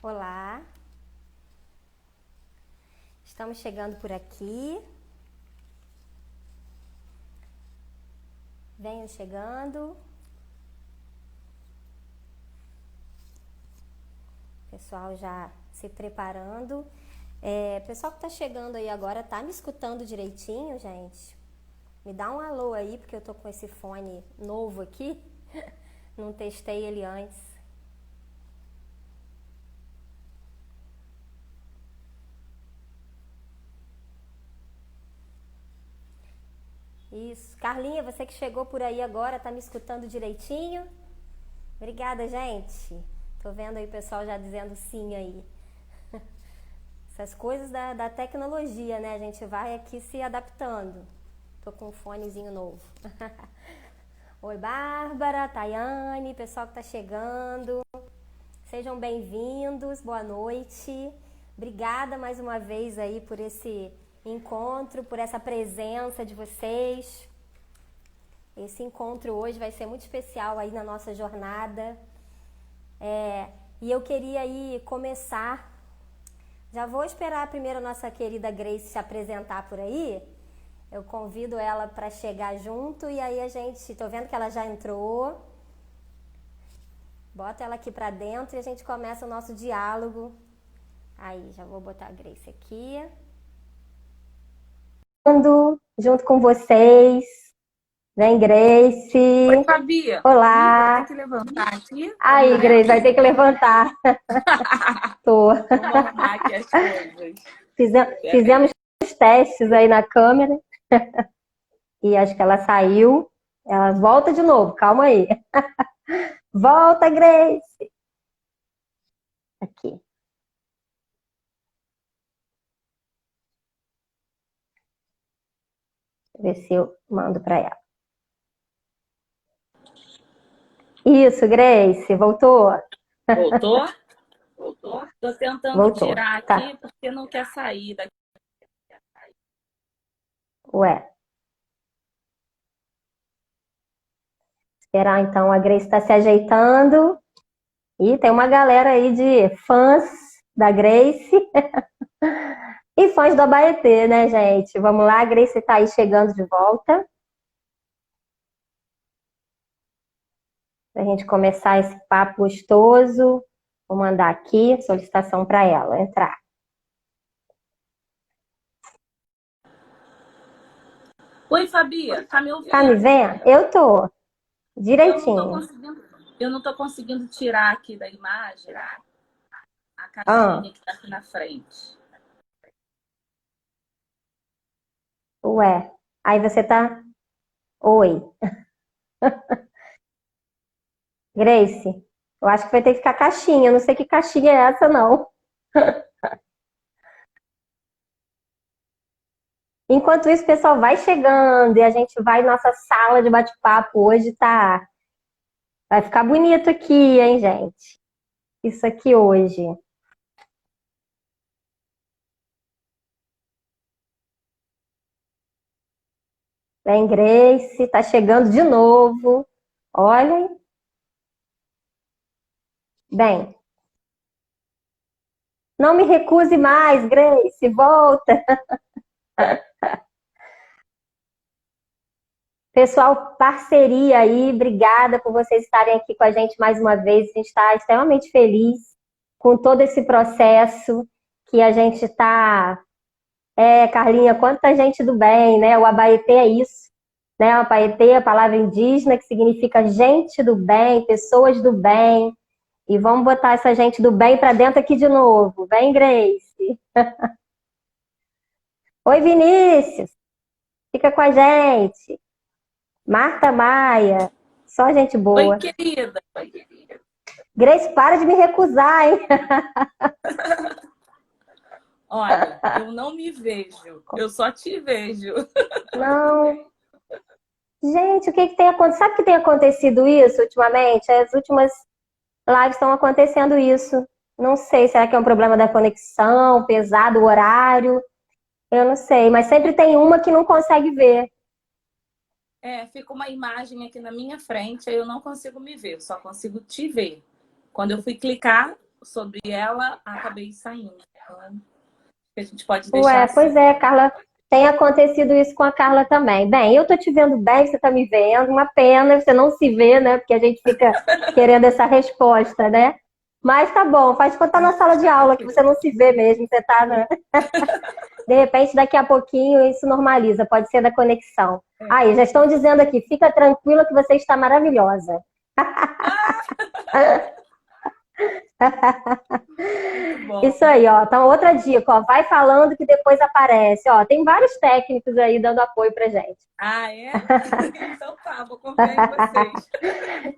Olá, estamos chegando por aqui. Venham chegando. Pessoal já se preparando. Pessoal que tá chegando aí agora, tá me escutando direitinho, gente? Me dá um alô aí, porque eu tô com esse fone novo aqui. Não testei ele antes. Isso. Carlinha, você que chegou por aí agora, tá me escutando direitinho? Obrigada, gente. Tô vendo aí o pessoal já dizendo sim aí. Essas coisas da tecnologia, né? A gente vai aqui se adaptando. Tô com um fonezinho novo. Oi, Bárbara, Tayane, pessoal que tá chegando. Sejam bem-vindos, boa noite. Obrigada mais uma vez aí por esse encontro, por essa presença de vocês. Esse encontro hoje vai ser muito especial aí na nossa jornada. E eu queria aí começar. Já vou esperar primeiro a nossa querida Grace se apresentar por aí. Eu convido ela para chegar junto e aí a gente, tô vendo que ela já entrou. Bota ela aqui para dentro e a gente começa o nosso diálogo. Aí, já vou botar a Grace aqui. Junto com vocês. Vem, Grace. Oi, Fabi. Olá. Vou ter que levantar aqui. Aí, Grace, vai ter que levantar. Tô. Vamos arrumar aqui as coisas. Fizemos os testes aí na câmera. E acho que ela saiu. Ela volta de novo, calma aí. Volta, Grace. Aqui. Deixa eu ver se eu mando para ela. Isso, Grace, voltou? Voltou? Voltou? Tô tentando Voltou. tirar aqui Tá. porque não quer sair daqui. Ué. Esperar então, a Grace está se ajeitando. E tem uma galera aí de fãs da Grace. E fãs do Abaetê, né, gente? Vamos lá, a Grace está aí chegando de volta. Para a gente começar esse papo gostoso. Vou mandar aqui solicitação para ela entrar. Oi, Fabi. Tá me ouvindo? Tá me vendo? Eu tô. Eu Direitinho. não tô conseguindo tirar aqui da imagem a Ah, caixinha que tá aqui na frente. ué. Aí você tá... Oi. Grace, eu acho que vai ter que ficar caixinha. Eu não sei que caixinha é essa, não. Enquanto isso, o pessoal vai chegando e a gente vai... Nossa sala de bate-papo hoje tá... Vai ficar bonito aqui, hein, gente? Isso aqui hoje. Vem, Grace, tá chegando de novo. Olhem. Bem, não me recuse mais, Grace, volta. Pessoal, parceria aí, obrigada por vocês estarem aqui com a gente mais uma vez. A gente está extremamente feliz com todo esse processo que a gente está. Carlinha, quanta gente do bem, né? O Abaetê é isso, né? O Abaetê é a palavra indígena que significa gente do bem, pessoas do bem. E vamos botar essa gente do bem para dentro aqui de novo. Vem, Grace. Oi, Vinícius. Fica com a gente. Marta Maia. Só gente Oi, boa. querida. Grace, para de me recusar, hein? Olha, eu não me vejo. Eu só te vejo. Não. Gente, o que que tem acontecido? Sabe que tem acontecido isso ultimamente? As últimas lives estão acontecendo isso. Não sei, será que é um problema da conexão, pesado o horário? Eu não sei, mas sempre tem uma que não consegue ver. Fica uma imagem aqui na minha frente, aí eu não consigo me ver, eu só consigo te ver. Quando eu fui clicar, sobre ela, acabei saindo. Então, a gente pode deixar Ué, pois assim. é, Carla, tem acontecido isso com a Carla também. Bem, eu tô te vendo bem, você tá me vendo, uma pena, você não se vê, né? Porque a gente fica querendo essa resposta, né? Mas tá bom, faz conta na sala de aula, que você não se vê mesmo, você tá, né? De repente, daqui a pouquinho, isso normaliza, pode ser da conexão. Aí, já estão dizendo aqui, fica tranquila que você está maravilhosa. Muito bom. Isso aí, ó. Então, outra dica, ó. Vai falando que depois aparece. Ó, tem vários técnicos aí dando apoio pra gente. Ah, é? Então tá, vou confiar em vocês.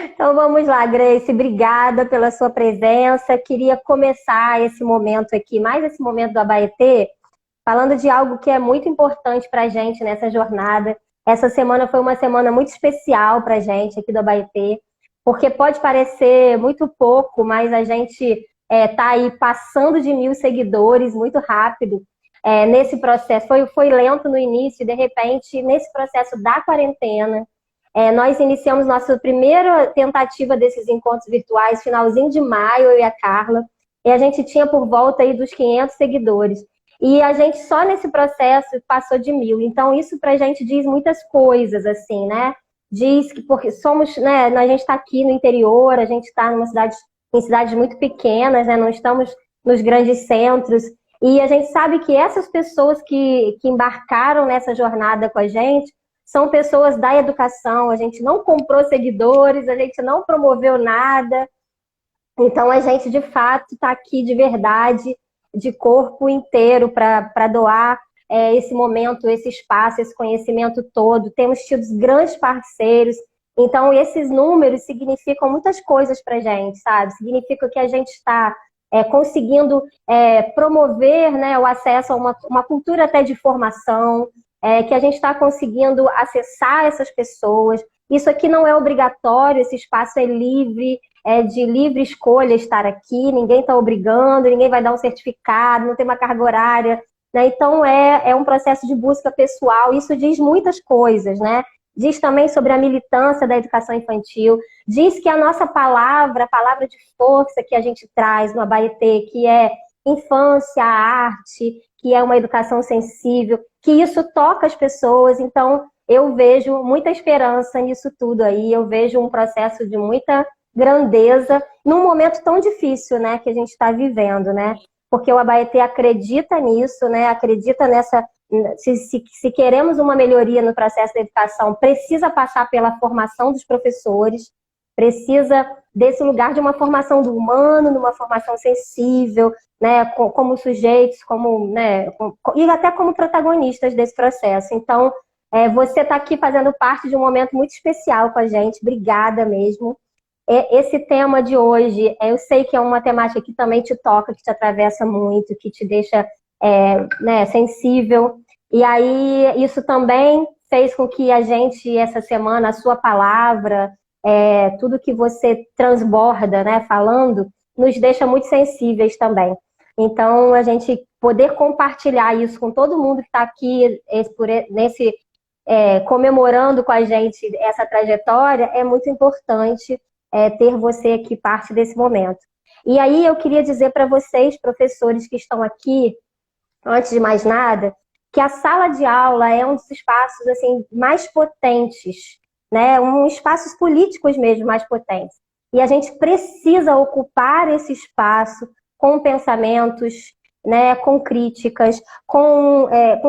Então vamos lá, Grace. Obrigada pela sua presença. Queria começar esse momento aqui, mais esse momento do Abaetê, falando de algo que é muito importante pra gente nessa jornada. Essa semana foi uma semana muito especial pra gente aqui do Abaetê, porque pode parecer muito pouco, mas a gente tá aí passando de 1.000 seguidores muito rápido nesse processo. Foi lento no início, de repente, nesse processo da quarentena, nós iniciamos nossa primeira tentativa desses encontros virtuais, finalzinho de maio, eu e a Carla, e a gente tinha por volta aí dos 500 seguidores. E a gente só nesse processo passou de 1.000. Então, isso pra gente diz muitas coisas, assim, né? Diz que porque somos, né? A gente está aqui no interior, a gente está em cidades muito pequenas, né? Não estamos nos grandes centros. E a gente sabe que essas pessoas que embarcaram nessa jornada com a gente são pessoas da educação. A gente não comprou seguidores, a gente não promoveu nada. Então, a gente, de fato, está aqui de verdade, de corpo inteiro, para doar esse momento, esse espaço, esse conhecimento todo. Temos tido grandes parceiros. Então, esses números significam muitas coisas para a gente, sabe? Significa que a gente está conseguindo promover, né, o acesso a uma cultura até de formação, que a gente está conseguindo acessar essas pessoas. Isso aqui não é obrigatório, esse espaço é livre, de livre escolha estar aqui, ninguém está obrigando, ninguém vai dar um certificado, não tem uma carga horária, né? Então é um processo de busca pessoal, isso diz muitas coisas, né? Diz também sobre a militância da educação infantil, diz que a nossa palavra, a palavra de força que a gente traz no Abaetê, que é infância, arte, que é uma educação sensível, que isso toca as pessoas. Então eu vejo muita esperança nisso tudo aí, eu vejo um processo de muita grandeza num momento tão difícil, né, que a gente está vivendo, né? Porque o Abaetê acredita nisso, né? Acredita nessa... Se queremos uma melhoria no processo da educação, precisa passar pela formação dos professores, precisa desse lugar de uma formação do humano, de uma formação sensível, né, como sujeitos, como, né, e até como protagonistas desse processo. Então, você está aqui fazendo parte de um momento muito especial com a gente. Obrigada mesmo. Esse tema de hoje, eu sei que é uma temática que também te toca, que te atravessa muito, que te deixa né, sensível. E aí, isso também fez com que a gente, essa semana, a sua palavra, tudo que você transborda, né, falando, nos deixa muito sensíveis também. Então, a gente poder compartilhar isso com todo mundo que está aqui comemorando com a gente essa trajetória é muito importante. Ter você aqui parte desse momento. E aí eu queria dizer para vocês, professores que estão aqui, antes de mais nada, que a sala de aula é um dos espaços assim, mais potentes, né? Espaços políticos mesmo mais potentes. E a gente precisa ocupar esse espaço com pensamentos, né, com críticas, com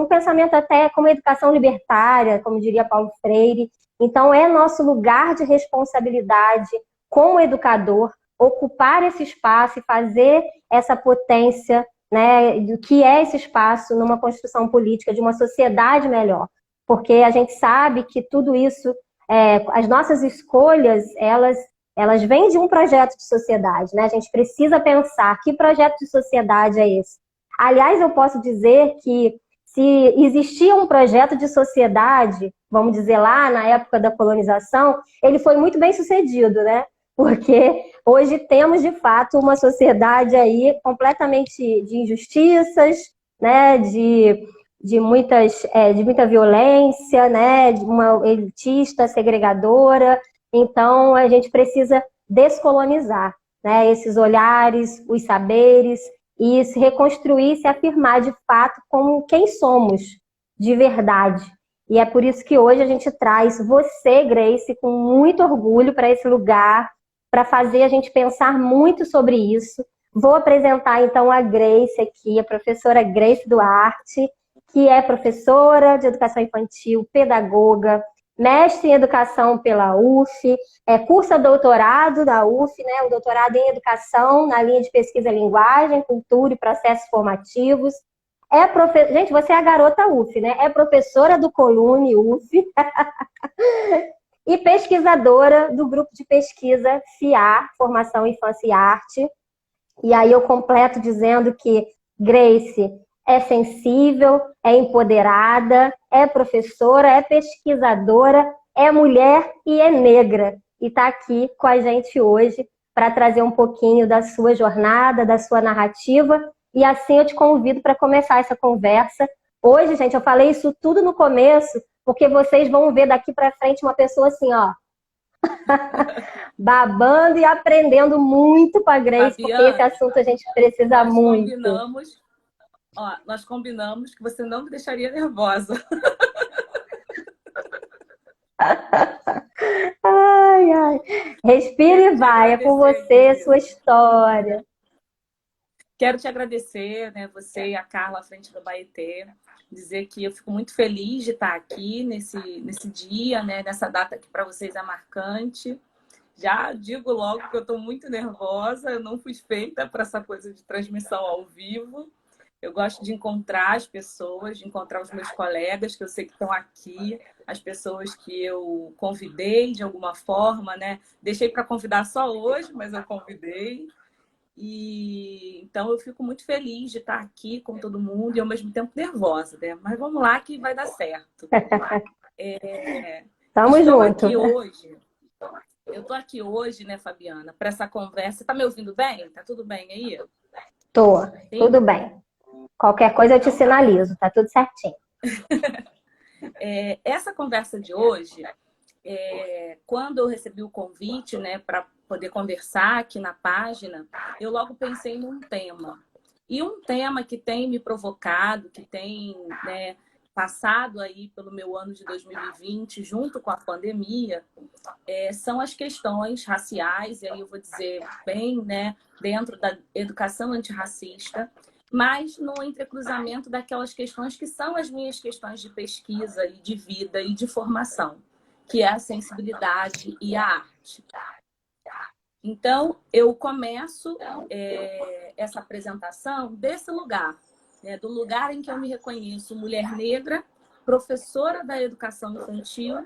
pensamento até como educação libertária, como diria Paulo Freire. Então, é nosso lugar de responsabilidade como educador ocupar esse espaço e fazer essa potência, né, do que é esse espaço numa construção política de uma sociedade melhor. Porque a gente sabe que tudo isso, as nossas escolhas, elas vêm de um projeto de sociedade, né? A gente precisa pensar que projeto de sociedade é esse. Aliás, eu posso dizer que se existia um projeto de sociedade, vamos dizer lá na época da colonização, ele foi muito bem sucedido, né? Porque hoje temos, de fato, uma sociedade aí completamente de injustiças, né? de muita violência, né? De uma elitista, segregadora. Então, a gente precisa descolonizar. né, esses olhares, os saberes, e se reconstruir, se afirmar de fato como quem somos, de verdade. E é por isso que hoje a gente traz você, Grace, com muito orgulho para esse lugar, para fazer a gente pensar muito sobre isso. Vou apresentar então a Grace aqui, a professora Grace Duarte, que é professora de educação infantil, pedagoga, mestre em educação pela UF, cursa doutorado da UF, né, um doutorado em educação na linha de pesquisa linguagem, cultura e processos formativos. Gente, você é a garota UF, né? É professora do Colune UF e pesquisadora do grupo de pesquisa FIAR, Formação Infância e Arte. E aí eu completo dizendo que Grace é sensível, é empoderada, é professora, é pesquisadora, é mulher e é negra. E está aqui com a gente hoje para trazer um pouquinho da sua jornada, da sua narrativa. E assim eu te convido para começar essa conversa. Hoje, gente, eu falei isso tudo no começo, porque vocês vão ver daqui para frente uma pessoa assim, ó, babando e aprendendo muito com a Grace, Fabiana, porque esse assunto a gente precisa muito. Nós combinamos que você não me deixaria nervosa. Ai, ai. Respira e vai, é com você, sua história. Quero te agradecer, né, você e a Carla à frente do Baetê, dizer que eu fico muito feliz de estar aqui nesse dia, né, nessa data que para vocês é marcante. Já digo logo que eu estou muito nervosa, eu não fui feita para essa coisa de transmissão ao vivo. Eu gosto de encontrar as pessoas, de encontrar os meus colegas, que eu sei que estão aqui, as pessoas que eu convidei de alguma forma, né? Deixei para convidar só hoje, mas eu convidei. E então eu fico muito feliz de estar aqui com todo mundo e ao mesmo tempo nervosa, né? Mas vamos lá que vai dar certo. Tamo junto. Eu tô aqui hoje, né, Fabiana, para essa conversa. Tá me ouvindo bem? Tá tudo bem aí? Tô, sim? Tudo bem. Qualquer coisa eu te sinalizo, tá tudo certinho. Essa conversa de hoje, quando eu recebi o convite, né, para poder conversar aqui na página, eu logo pensei num tema. E um tema que tem me provocado, que tem, né, passado aí pelo meu ano de 2020, junto com a pandemia, são as questões raciais, e aí eu vou dizer bem, né, dentro da educação antirracista, mas no entrecruzamento daquelas questões que são as minhas questões de pesquisa e de vida e de formação, que é a sensibilidade e a arte. Então, eu começo essa apresentação desse lugar, né, do lugar em que eu me reconheço mulher negra, professora da educação infantil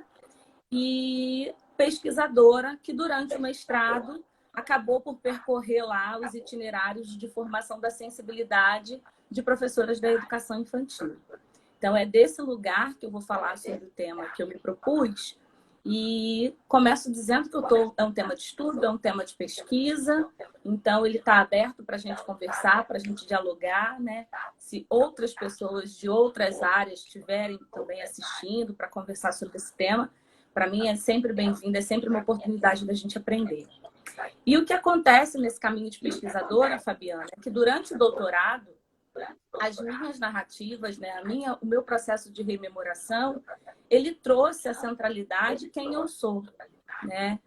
e pesquisadora que, durante o mestrado, acabou por percorrer lá os itinerários de formação da sensibilidade de professoras da educação infantil. Então, é desse lugar que eu vou falar sobre o tema que eu me propus. E começo dizendo que é um tema de estudo, é um tema de pesquisa, então ele está aberto para a gente conversar, para a gente dialogar, né? Se outras pessoas de outras áreas estiverem também assistindo para conversar sobre esse tema, para mim é sempre bem-vindo, é sempre uma oportunidade da gente aprender. E o que acontece nesse caminho de pesquisadora, Fabiana, é que durante o doutorado, as minhas narrativas, né, o meu processo de rememoração, ele trouxe a centralidade quem eu sou, né?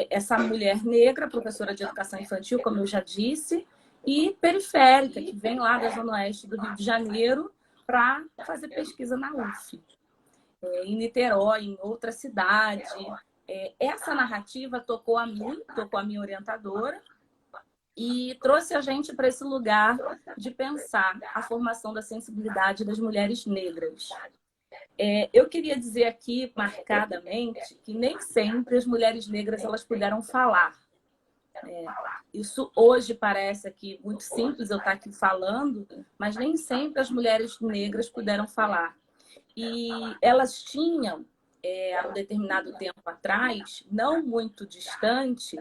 Essa mulher negra, professora de educação infantil, como eu já disse, e periférica, que vem lá da Zona Oeste do Rio de Janeiro para fazer pesquisa na UF. Em Niterói, em outra cidade. Essa narrativa tocou a minha orientadora, e trouxe a gente para esse lugar de pensar a formação da sensibilidade das mulheres negras. Eu queria dizer aqui, marcadamente, que nem sempre as mulheres negras elas puderam falar. Isso hoje parece aqui muito simples eu estar aqui falando, mas nem sempre as mulheres negras puderam falar. E elas tinham, há um determinado tempo atrás, não muito distante,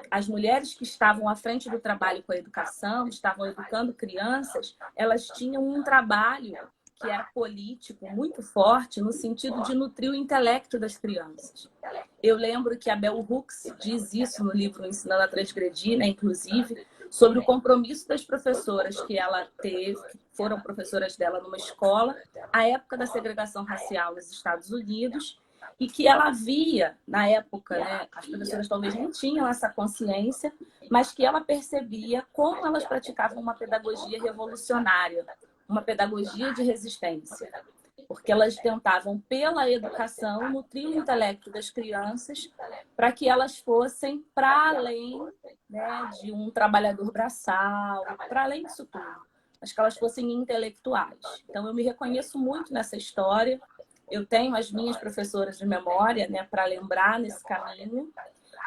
as mulheres que estavam à frente do trabalho com a educação, estavam educando crianças, elas tinham um trabalho que era político muito forte no sentido de nutrir o intelecto das crianças. Eu lembro que a Bell Hooks diz isso no livro Ensinando a Transgredir, né, inclusive, sobre o compromisso das professoras que ela teve, que foram professoras dela numa escola, à época da segregação racial nos Estados Unidos, e que ela via, na época, né, as professoras talvez não tinham essa consciência, mas que ela percebia como elas praticavam uma pedagogia revolucionária, uma pedagogia de resistência, porque elas tentavam, pela educação, nutrir o intelecto das crianças para que elas fossem para além, né, de um trabalhador braçal, para além disso tudo, mas que elas fossem intelectuais. Então, eu me reconheço muito nessa história. Eu tenho as minhas professoras de memória, né, para lembrar nesse caminho.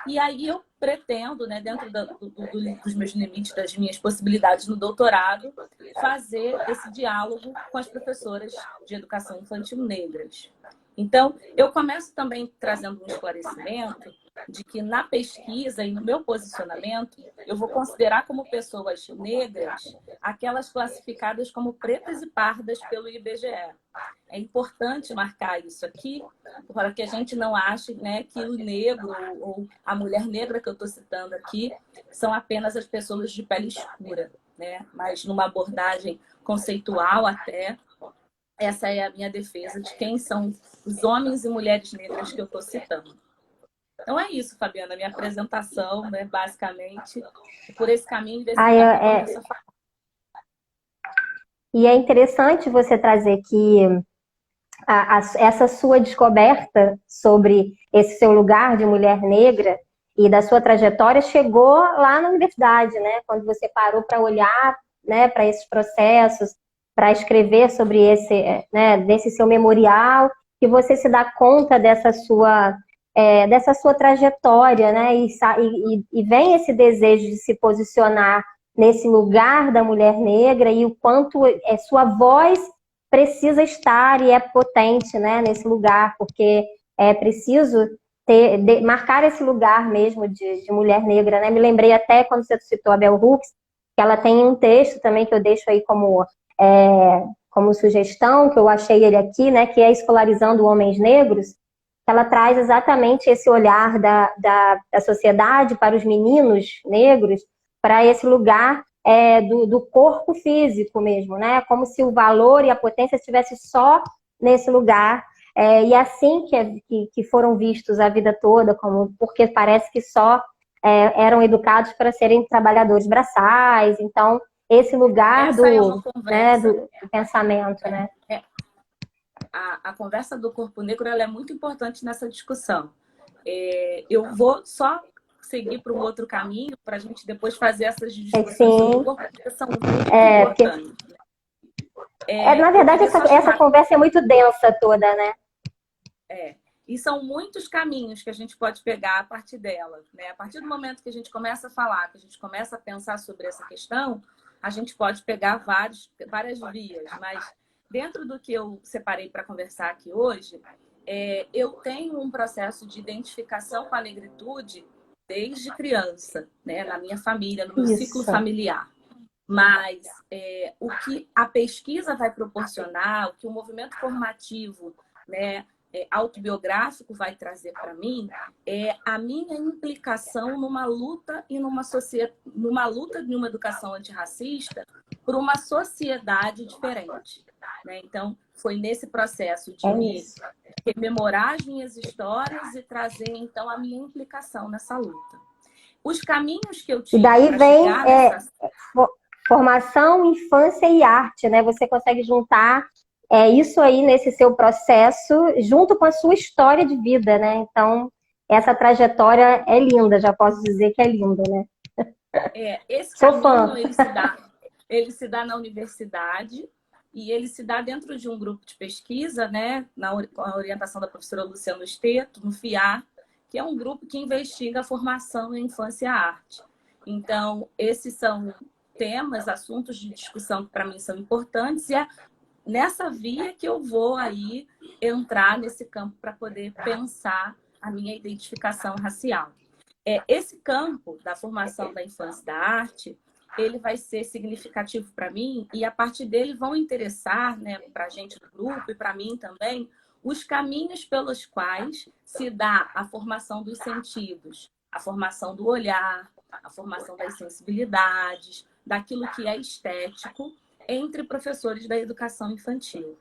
E aí eu pretendo, né, dentro dos meus limites, das minhas possibilidades no doutorado, fazer esse diálogo com as professoras de educação infantil negras. Então, eu começo também trazendo um esclarecimento de que na pesquisa e no meu posicionamento, eu vou considerar como pessoas negras aquelas classificadas como pretas e pardas pelo IBGE. É importante marcar isso aqui, para que a gente não ache, né, que o negro ou a mulher negra que eu estou citando aqui são apenas as pessoas de pele escura, né? Mas numa abordagem conceitual até, essa é a minha defesa de quem são os homens e mulheres negras que eu estou citando. Então é isso, Fabiana, minha apresentação, né, basicamente, por esse caminho desse lugar que eu começo a falar. E é interessante você trazer que essa sua descoberta sobre esse seu lugar de mulher negra e da sua trajetória chegou lá na universidade, né? Quando você parou para olhar, né, para esses processos, para escrever sobre esse, né, desse seu memorial, que você se dá conta dessa sua trajetória, né? E vem esse desejo de se posicionar nesse lugar da mulher negra e o quanto sua voz precisa estar e é potente, né, nesse lugar, porque é preciso marcar esse lugar mesmo de mulher negra, né? Me lembrei até quando você citou a Bell Hooks, que ela tem um texto também que eu deixo aí como sugestão, que eu achei ele aqui, né, que é Escolarizando Homens Negros, que ela traz exatamente esse olhar da sociedade para os meninos negros, para esse lugar do corpo físico mesmo, né? Como se o valor e a potência estivesse só nesse lugar. E assim que foram vistos a vida toda, porque parece que só eram educados para serem trabalhadores braçais. Então, esse lugar do pensamento, né? A conversa do corpo negro ela é muito importante nessa discussão. Eu vou só seguir para um outro caminho para a gente depois fazer essas discussões sobre o corpo, porque são muito importantes. Na verdade, essa conversa é muito densa toda, né? E são muitos caminhos que a gente pode pegar a partir dela, né? A partir do momento que a gente começa a falar, que a gente começa a pensar sobre essa questão, a gente pode pegar várias vias, mas dentro do que eu separei para conversar aqui hoje, eu tenho um processo de identificação com a negritude desde criança, né? Na minha família, no meu ciclo familiar. Mas o que a pesquisa vai proporcionar, o que o movimento formativo, né, autobiográfico vai trazer para mim, é a minha implicação numa luta e numa luta de uma educação antirracista por uma sociedade diferente, né? Então, foi nesse processo de me rememorar as minhas histórias e trazer, então, a minha implicação nessa luta. Os caminhos que eu tive. E daí vem formação, infância e arte, né? Você consegue juntar isso aí nesse seu processo junto com a sua história de vida, né? Então, essa trajetória é linda, já posso dizer que é linda, né? Esse caminho, ele se dá na universidade e ele se dá dentro de um grupo de pesquisa, né? Com a orientação da professora Luciana Esteto, no FIAR, que é um grupo que investiga a formação em infância e arte. Então, esses são temas, assuntos de discussão que para mim são importantes e é nessa via que eu vou aí entrar nesse campo para poder pensar a minha identificação racial. Esse campo da formação da infância e da arte, ele vai ser significativo para mim e a partir dele vão interessar, né, para a gente do grupo e para mim também, os caminhos pelos quais se dá a formação dos sentidos, a formação do olhar, a formação das sensibilidades, daquilo que é estético entre professores da educação infantil.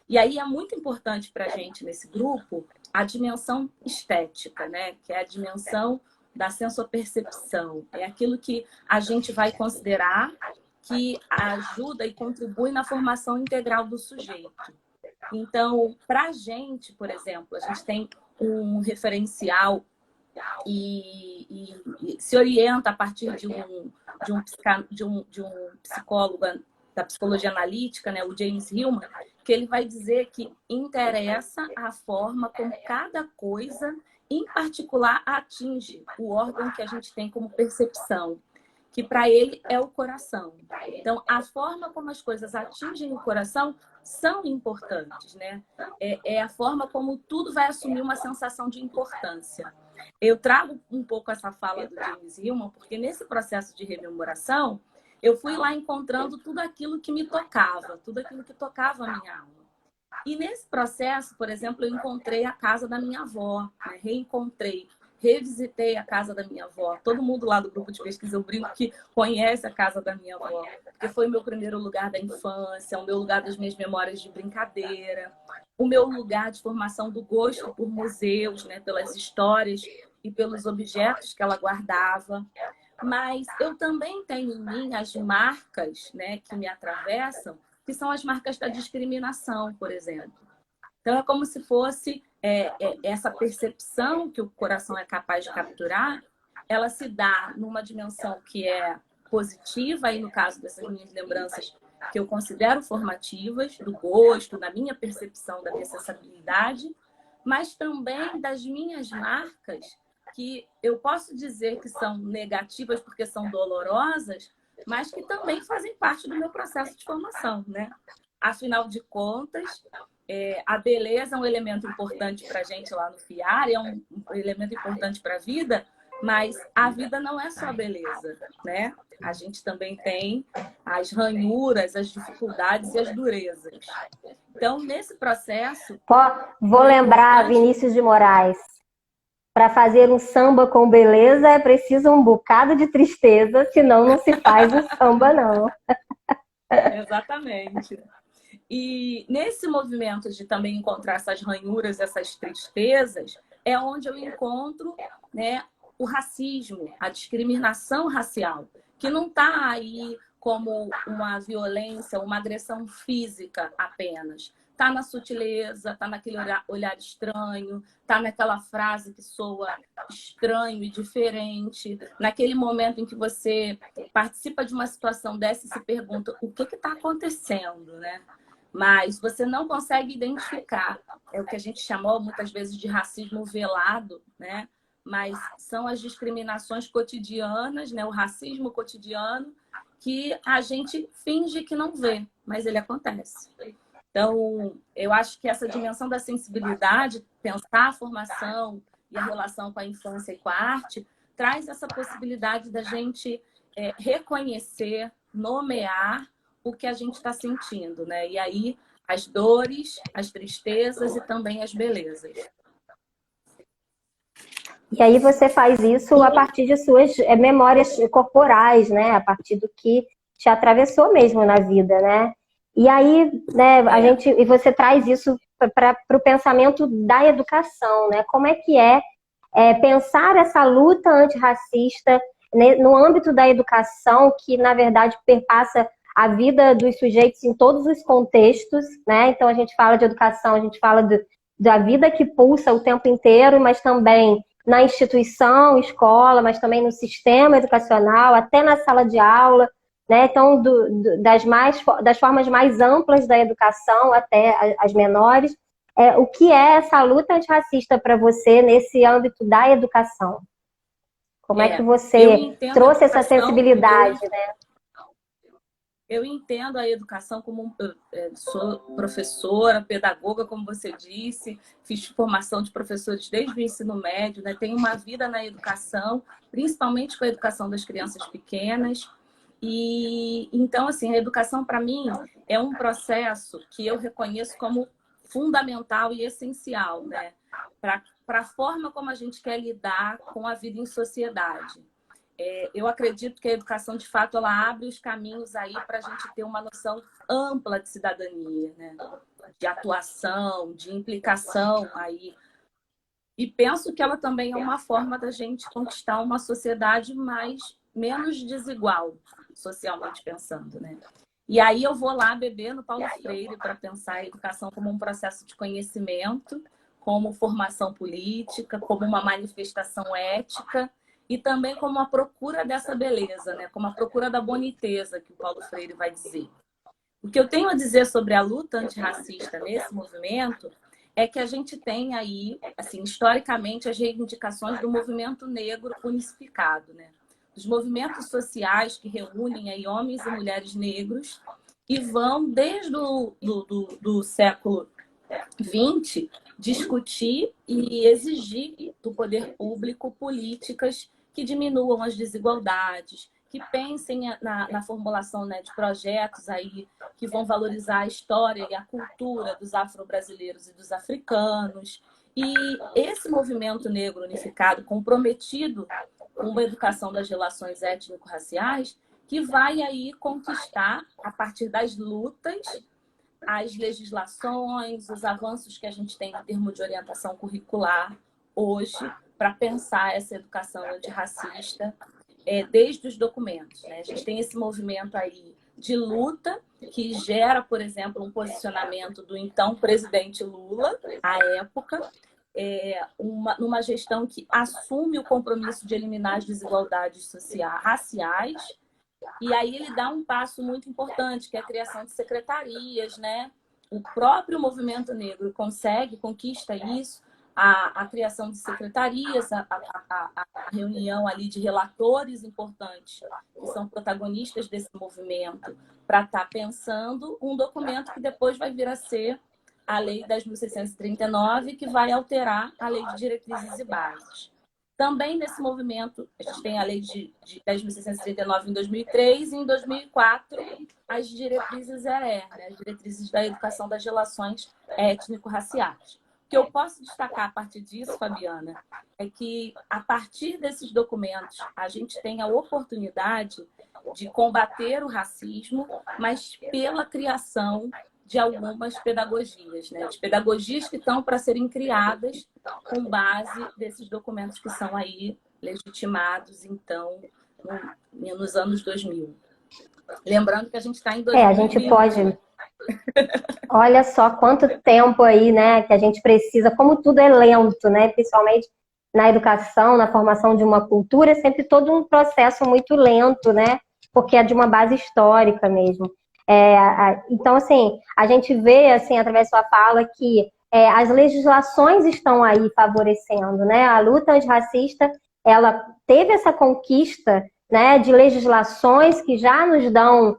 E aí é muito importante para a gente nesse grupo a dimensão estética, né, que é a dimensão da sensopercepção. É aquilo que a gente vai considerar que ajuda e contribui na formação integral do sujeito. Então, para a gente, por exemplo, a gente tem um referencial e se orienta a partir de um psicólogo da psicologia analítica, né, o James Hillman, que ele vai dizer que interessa a forma como cada coisa em particular atinge o órgão que a gente tem como percepção, que para ele é o coração. Então, a forma como as coisas atingem o coração são importantes, né? É a forma como tudo vai assumir uma sensação de importância. Eu trago um pouco essa fala do James Hillman, porque nesse processo de rememoração, eu fui lá encontrando tudo aquilo que me tocava, tudo aquilo que tocava a minha alma. E nesse processo, por exemplo, eu encontrei a casa da minha avó, né? Reencontrei, revisitei a casa da minha avó. Todo mundo lá do grupo de pesquisa, eu brinco que conhece a casa da minha avó, porque foi o meu primeiro lugar da infância, o meu lugar das minhas memórias de brincadeira, o meu lugar de formação do gosto por museus, né? Pelas histórias e pelos objetos que ela guardava. Mas eu também tenho em mim as marcas, né, que me atravessam, que são as marcas da discriminação, por exemplo. Então, é como se fosse essa percepção que o coração é capaz de capturar, ela se dá numa dimensão que é positiva, e no caso dessas minhas lembranças, que eu considero formativas, do gosto, da minha percepção, da minha sensibilidade, mas também das minhas marcas, que eu posso dizer que são negativas porque são dolorosas, mas que também fazem parte do meu processo de formação, né? Afinal de contas, a beleza é um elemento importante para a gente lá no FIAR, é um elemento importante para a vida, mas a vida não é só beleza, né? A gente também tem as ranhuras, as dificuldades e as durezas. Então, nesse processo... Vou lembrar Vinícius de Moraes. Para fazer um samba com beleza é preciso um bocado de tristeza, senão não se faz um samba, não. Exatamente. E nesse movimento de também encontrar essas ranhuras, essas tristezas, é onde eu encontro, né, o racismo, a discriminação racial, que não está aí como uma violência, uma agressão física apenas. Está na sutileza, está naquele olhar estranho, está naquela frase que soa estranho e diferente, naquele momento em que você participa de uma situação dessa e se pergunta o que está acontecendo, né? Mas você não consegue identificar. É o que a gente chamou muitas vezes de racismo velado, né? Mas são as discriminações cotidianas, né? O racismo cotidiano que a gente finge que não vê, mas ele acontece. Então, eu acho que essa dimensão da sensibilidade, pensar a formação e a relação com a infância e com a arte, traz essa possibilidade da gente reconhecer, nomear o que a gente está sentindo, né? E aí, as dores, as tristezas e também as belezas. E aí você faz isso a partir de suas memórias corporais, né? A partir do que te atravessou mesmo na vida, né? E aí, né, e você traz isso para o pensamento da educação, né? Como é que pensar essa luta antirracista, né, no âmbito da educação, que na verdade perpassa a vida dos sujeitos em todos os contextos, né? Então a gente fala de educação, a gente fala da vida que pulsa o tempo inteiro, mas também na instituição, escola, mas também no sistema educacional, até na sala de aula, né? Então, das formas mais amplas da educação até as menores. O que é essa luta antirracista para você nesse âmbito da educação? Como é que você trouxe essa sensibilidade, né? Eu entendo a educação como... sou professora, pedagoga, como você disse, fiz formação de professores desde o ensino médio, né? Tenho uma vida na educação, principalmente com a educação das crianças pequenas. E então, assim, a educação para mim é um processo que eu reconheço como fundamental e essencial, né? Para a forma como a gente quer lidar com a vida em sociedade. Eu acredito que a educação, de fato, ela abre os caminhos aí para a gente ter uma noção ampla de cidadania, né? De atuação, de implicação aí. E penso que ela também é uma forma da gente conquistar uma sociedade menos desigual, socialmente pensando, né? E aí eu vou lá beber no Paulo Freire para pensar a educação como um processo de conhecimento, como formação política, como uma manifestação ética e também como a procura dessa beleza, né? Como a procura da boniteza, que o Paulo Freire vai dizer. O que eu tenho a dizer sobre a luta antirracista nesse movimento é que a gente tem aí, assim, historicamente, as reivindicações do movimento negro unificado, né? Os movimentos sociais que reúnem aí homens e mulheres negros e vão, desde do século XX, discutir e exigir do poder público políticas que diminuam as desigualdades, que pensem na formulação, né, de projetos aí que vão valorizar a história e a cultura dos afro-brasileiros e dos africanos. E esse movimento negro unificado, comprometido com uma educação das relações étnico-raciais, que vai aí conquistar, a partir das lutas, as legislações, os avanços que a gente tem em termos de orientação curricular hoje para pensar essa educação antirracista desde os documentos, né? A gente tem esse movimento aí de luta que gera, por exemplo, um posicionamento do então presidente Lula, à época, numa gestão que assume o compromisso de eliminar as desigualdades raciais. E aí ele dá um passo muito importante, que é a criação de secretarias, né? O próprio movimento negro conquista isso, a criação de secretarias, a reunião ali de relatores importantes, que são protagonistas desse movimento, para estar pensando um documento que depois vai vir a ser a Lei 10.639, que vai alterar a Lei de Diretrizes e Bases. Também nesse movimento, a gente tem a Lei de 10.639 em 2003 e em 2004 as diretrizes ERE, né? As diretrizes da educação das relações étnico-raciais. O que eu posso destacar a partir disso, Fabiana, é que a partir desses documentos a gente tem a oportunidade de combater o racismo, mas pela criação de algumas pedagogias, né? De pedagogias que estão para serem criadas com base desses documentos que são aí legitimados, então, nos anos 2000. Lembrando que a gente está em 2020. A gente pode... Olha só quanto tempo aí, né, que a gente precisa, como tudo é lento, né, principalmente na educação, na formação de uma cultura, é sempre todo um processo muito lento, né, porque é de uma base histórica mesmo. Então, assim, a gente vê, assim, através da sua fala, que as legislações estão aí favorecendo, né, a luta antirracista, ela teve essa conquista, né, de legislações que já nos dão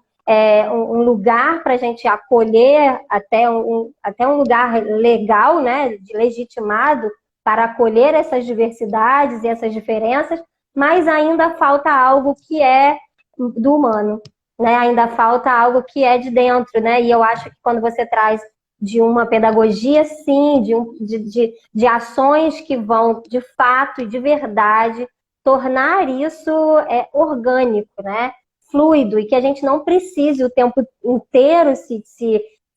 um lugar para a gente acolher, até um lugar legal, né, de legitimado para acolher essas diversidades e essas diferenças, mas ainda falta algo que é do humano, né? Ainda falta algo que é de dentro, né? E eu acho que quando você traz de uma pedagogia, sim, de ações que vão, de fato e de verdade, tornar isso orgânico, né? Fluido, e que a gente não precise o tempo inteiro se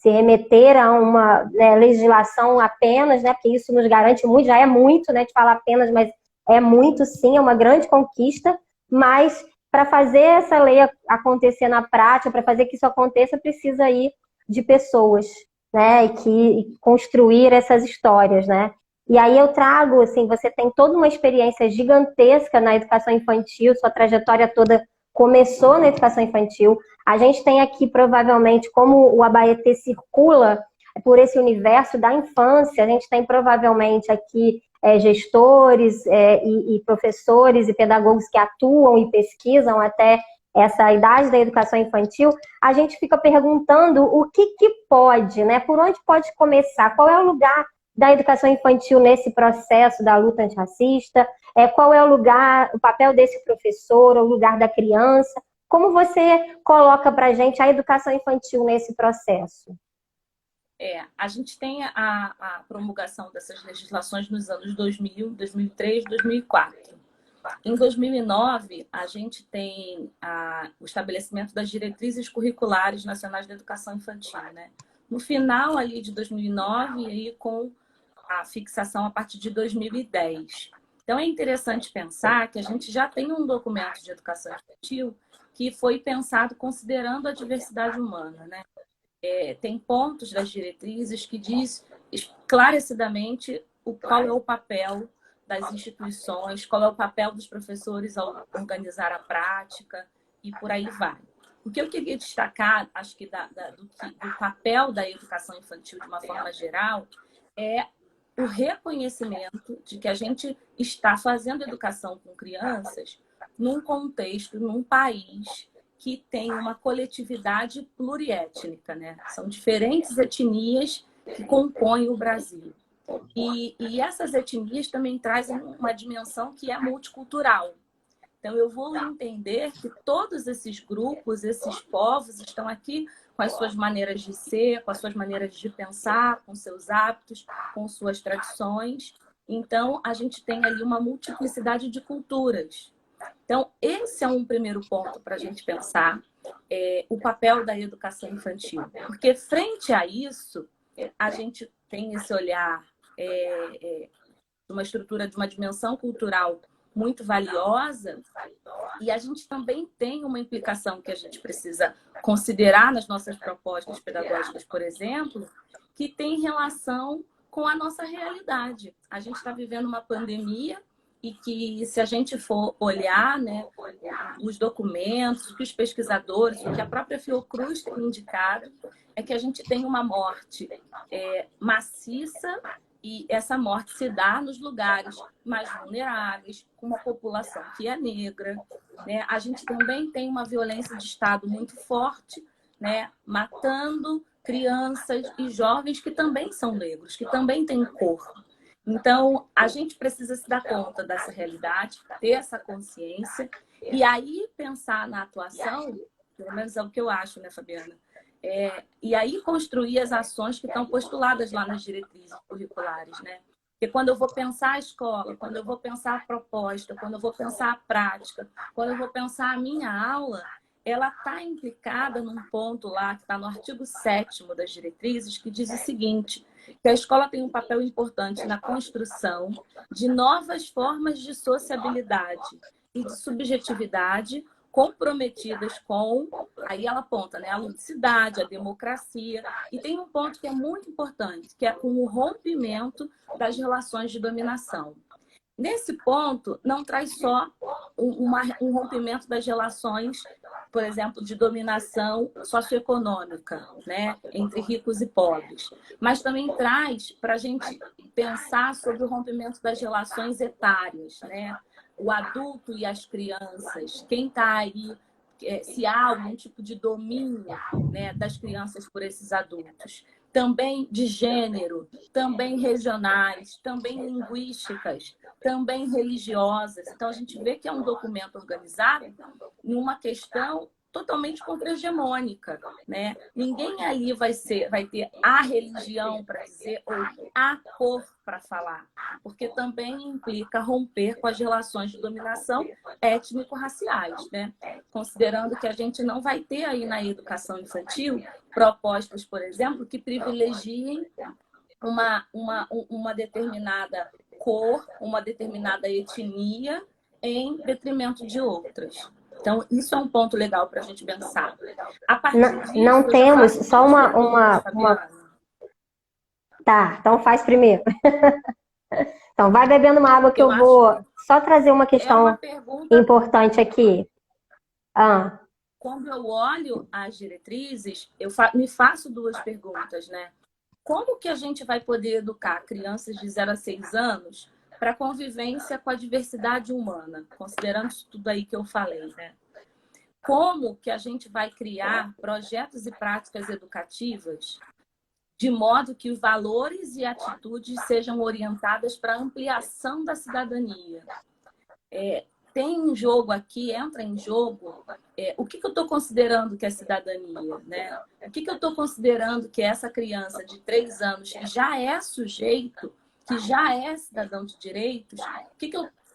remeter a uma, né, legislação apenas, né, porque isso nos garante muito, já é muito, né, de falar apenas, mas é muito sim, é uma grande conquista, mas para fazer essa lei acontecer na prática, para fazer que isso aconteça, precisa aí de pessoas, né, e construir essas histórias, né. E aí eu trago, assim, você tem toda uma experiência gigantesca na educação infantil, sua trajetória toda começou na educação infantil. A gente tem aqui, provavelmente, como o Abaeté circula por esse universo da infância, a gente tem provavelmente aqui gestores e professores e pedagogos que atuam e pesquisam até essa idade da educação infantil. A gente fica perguntando o que pode, né? Por onde pode começar? Qual é o lugar da educação infantil nesse processo da luta antirracista? Qual é o lugar, o papel desse professor, o lugar da criança? Como você coloca para a gente a educação infantil nesse processo? A gente tem a promulgação dessas legislações nos anos 2000, 2003, 2004. Em 2009, a gente tem o estabelecimento das diretrizes curriculares nacionais da educação infantil, né? No final ali de 2009, aí com a fixação a partir de 2010. Então, é interessante pensar que a gente já tem um documento de educação infantil que foi pensado considerando a diversidade humana, né? Tem pontos das diretrizes que diz esclarecidamente qual é o papel das instituições, qual é o papel dos professores ao organizar a prática e por aí vai. O que eu queria destacar, acho que do papel da educação infantil de uma forma geral, é o reconhecimento de que a gente está fazendo educação com crianças num contexto, num país que tem uma coletividade pluriétnica, né? São diferentes etnias que compõem o Brasil. E essas etnias também trazem uma dimensão que é multicultural. Então, eu vou entender que todos esses grupos, esses povos estão aqui com as suas maneiras de ser, com as suas maneiras de pensar, com seus hábitos, com suas tradições. Então, a gente tem ali uma multiplicidade de culturas. Então, esse é um primeiro ponto para a gente pensar o papel da educação infantil. Porque, frente a isso, a gente tem esse olhar de uma estrutura, de uma dimensão cultural muito valiosa, e a gente também tem uma implicação que a gente precisa considerar nas nossas propostas pedagógicas, por exemplo, que tem relação com a nossa realidade. A gente está vivendo uma pandemia e que, se a gente for olhar, né, os documentos, o que os pesquisadores, o que a própria Fiocruz tem indicado, é que a gente tem uma morte maciça, e essa morte se dá nos lugares mais vulneráveis, com uma população que é negra, né? A gente também tem uma violência de Estado muito forte, né? Matando crianças e jovens que também são negros, que também têm cor. Então, a gente precisa se dar conta dessa realidade, ter essa consciência, e aí pensar na atuação, pelo menos é o que eu acho, né, Fabiana? E aí construir as ações que estão postuladas lá nas diretrizes curriculares, né? Porque quando eu vou pensar a escola, quando eu vou pensar a proposta, quando eu vou pensar a prática, quando eu vou pensar a minha aula, ela está implicada num ponto lá, que está no artigo 7º das diretrizes, que diz o seguinte, que a escola tem um papel importante na construção de novas formas de sociabilidade e de subjetividade comprometidas com, aí ela aponta, né, a ludicidade, a democracia, e tem um ponto que é muito importante, que é com o rompimento das relações de dominação. Nesse ponto, não traz só um rompimento das relações, por exemplo, de dominação socioeconômica, né, entre ricos e pobres, mas também traz para a gente pensar sobre o rompimento das relações etárias, né? O adulto e as crianças, quem está aí, se há algum tipo de domínio, né, das crianças por esses adultos. Também de gênero, também regionais, também linguísticas, também religiosas. Então, a gente vê que é um documento organizado numa questão totalmente contra-hegemônica, né? Ninguém ali vai ter a religião para dizer ou a cor para falar, porque também implica romper com as relações de dominação étnico-raciais, né? Considerando que a gente não vai ter aí na educação infantil propostas, por exemplo, que privilegiem uma determinada cor, uma determinada etnia em detrimento de outras. Então, isso é um ponto legal para a gente pensar. A partir disso, não eu já temos faço só duas perguntas, Fabiana. Tá, então faz primeiro. Então, vai bebendo uma água que eu vou só trazer uma questão importante aqui. Quando eu olho as diretrizes, eu me faço duas perguntas, né? Como que a gente vai poder educar crianças de 0 a 6 anos para a convivência com a diversidade humana, considerando isso tudo aí que eu falei, né? Como que a gente vai criar projetos e práticas educativas de modo que os valores e atitudes sejam orientadas para a ampliação da cidadania? tem em jogo aqui, entra em jogo o que eu estou considerando que é cidadania, né? O que eu estou considerando que essa criança de 3 anos que já é sujeito, que já é cidadão de direitos,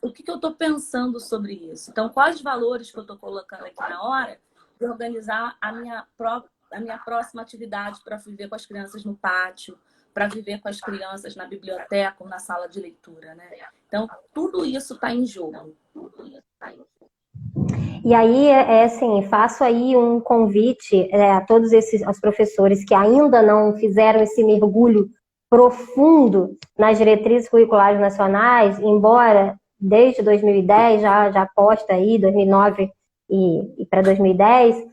o que eu estou pensando sobre isso? Então, quais valores que eu estou colocando aqui na hora de organizar a minha próxima atividade para viver com as crianças no pátio, para viver com as crianças na biblioteca ou na sala de leitura, né? Então, tudo isso está em jogo. E aí, assim, faço aí um convite a todos aos professores que ainda não fizeram esse mergulho profundo nas diretrizes curriculares nacionais, embora desde 2010, já posta aí, 2009 e para 2010,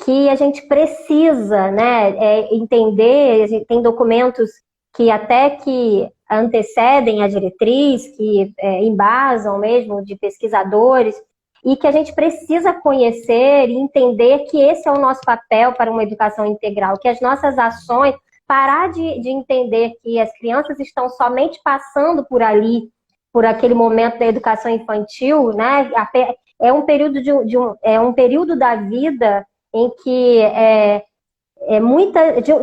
que a gente precisa, né, entender, a gente tem documentos que até que antecedem a diretriz, que embasam mesmo de pesquisadores, e que a gente precisa conhecer e entender que esse é o nosso papel para uma educação integral, que as nossas ações, parar de entender que as crianças estão somente passando por ali, por aquele momento da educação infantil, né? É um período é um período da vida em que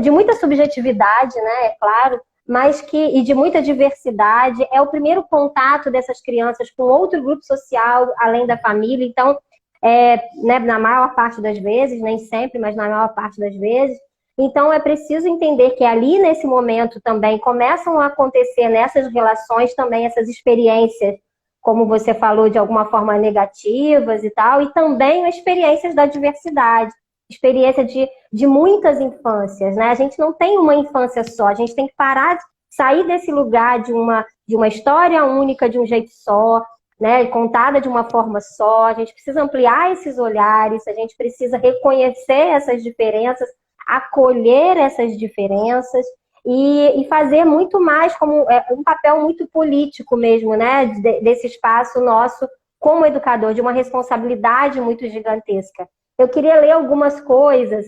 de muita subjetividade, né? É claro, mas e de muita diversidade. É o primeiro contato dessas crianças com outro grupo social, além da família. Então, né, na maior parte das vezes, nem sempre, mas na maior parte das vezes. Então, é preciso entender que ali, nesse momento, também começam a acontecer nessas relações também essas experiências, como você falou, de alguma forma negativas e tal, e também experiências da diversidade, experiência de muitas infâncias, né? A gente não tem uma infância só, a gente tem que parar de sair desse lugar de uma história única, de um jeito só, né? Contada de uma forma só. A gente precisa ampliar esses olhares, a gente precisa reconhecer essas diferenças, acolher essas diferenças e fazer muito mais como um papel muito político mesmo, né? Desse espaço nosso como educador, de uma responsabilidade muito gigantesca. Eu queria ler algumas coisas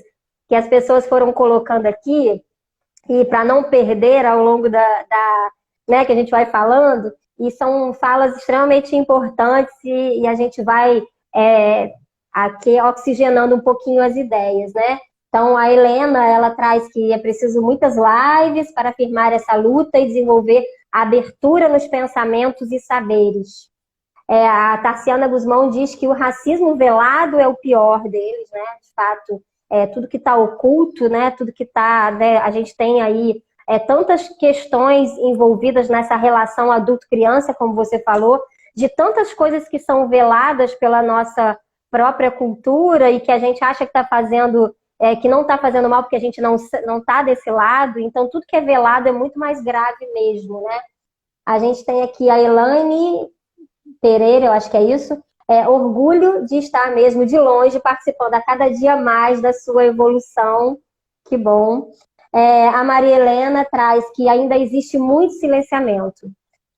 que as pessoas foram colocando aqui, e para não perder ao longo né, que a gente vai falando, e são falas extremamente importantes e a gente vai aqui oxigenando um pouquinho as ideias, né? Então, a Helena, ela traz que é preciso muitas lives para afirmar essa luta e desenvolver a abertura nos pensamentos e saberes. A Tarciana Guzmão diz que o racismo velado é o pior deles, né? De fato, tudo que está oculto, né? Tudo que está, né? A gente tem aí tantas questões envolvidas nessa relação adulto-criança, como você falou, de tantas coisas que são veladas pela nossa própria cultura e que a gente acha que está fazendo, que não está fazendo mal porque a gente não está desse lado. Então, tudo que é velado é muito mais grave mesmo, né? A gente tem aqui a Elaine Pereira, eu acho que é isso, orgulho de estar mesmo de longe participando a cada dia mais da sua evolução, que bom. A Maria Helena traz que ainda existe muito silenciamento.